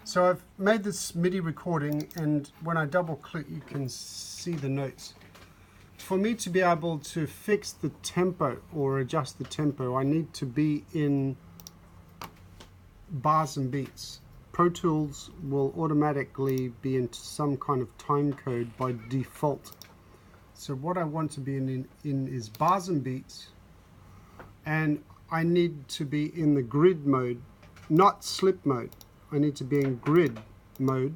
So I've made this MIDI recording, and when I double click you can see the notes. For me to be able to fix the tempo or adjust the tempo, I need to be in bars and beats. Pro Tools will automatically be into some kind of time code by default. So what I want to be in is bars and beats, and I need to be in the grid mode, not slip mode. I need to be in grid mode.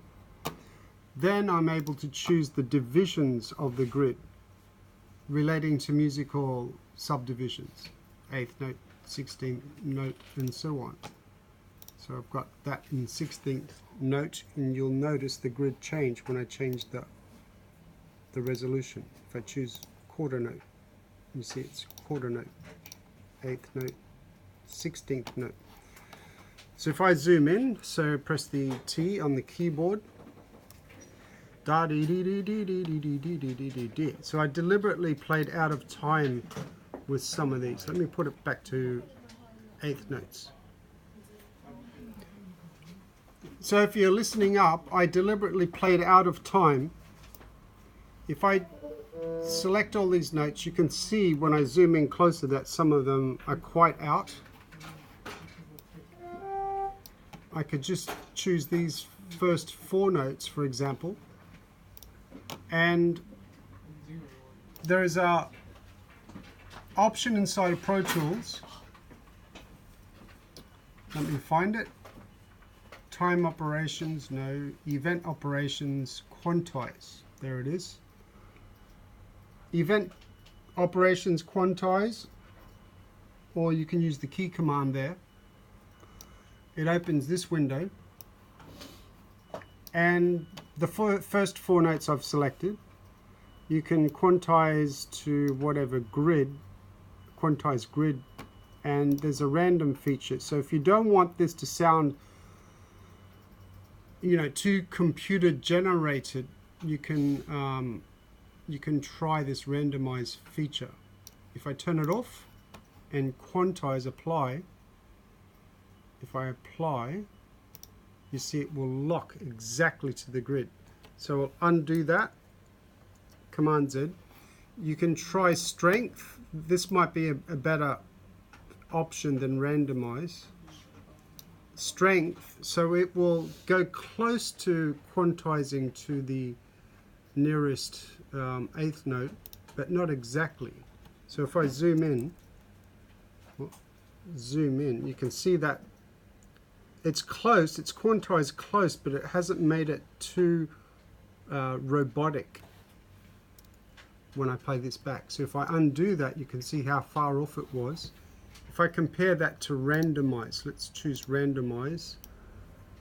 Then I'm able to choose the divisions of the grid relating to musical subdivisions, 8th note, 16th note, and so on. So I've got that in 16th note, and you'll notice the grid change when I change the resolution. If I choose quarter note, you see it's quarter note, 8th note, 16th note. So if I zoom in, so press the T on the keyboard, da dee dee dee dee dee dee dee dee dee dee dee. So I deliberately played out of time with some of these. Let me put it back to 8th notes. So if you're listening up, I deliberately played out of time. If I select all these notes, you can see when I zoom in closer that some of them are quite out. I could just choose these first 4 notes, for example, and there is a option inside of Pro Tools. Let me find it. Time operations, no. Event operations, quantize. There it is. Event operations, quantize, or you can use the key command there. It opens this window, and the first 4 notes I've selected, you can quantize to whatever grid, quantize grid, and there's a random feature. So if you don't want this to sound, too computer generated, you can try this randomize feature. If I turn it off and quantize apply, if I apply, you see it will lock exactly to the grid. So I'll undo that, Command Z. You can try strength. This might be a better option than randomize. Strength, so it will go close to quantizing to the nearest 8th note, but not exactly. So if I zoom in, you can see that it's close, it's quantized close, but it hasn't made it too robotic when I play this back. So if I undo that, you can see how far off it was. If I compare that to randomize, let's choose randomize,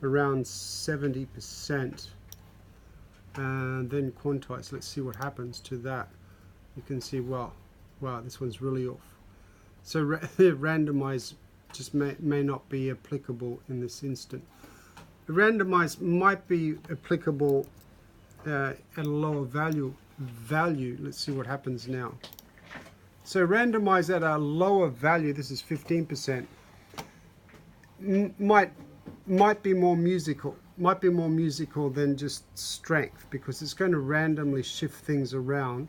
around 70%, and then quantize. Let's see what happens to that. You can see, wow, this one's really off. So randomize just may not be applicable in this instant. Randomize might be applicable at a lower value. Let's see what happens now. So randomize at a lower value, this is 15%, might be more musical. Might be more musical than just strength, because it's going to randomly shift things around,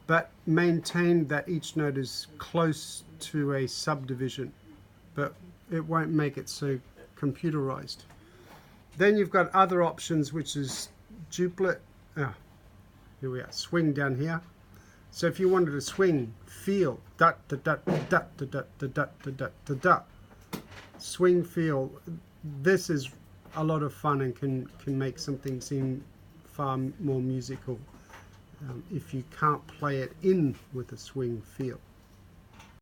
but maintain that each note is close to a subdivision, but it won't make it so computerized. Then you've got other options, which is duplicate. Here we are, swing down here. So if you wanted to swing, feel, da da da da da da da da da da da, swing, feel. This is a lot of fun and can make something seem far more musical if you can't play it in with a swing feel.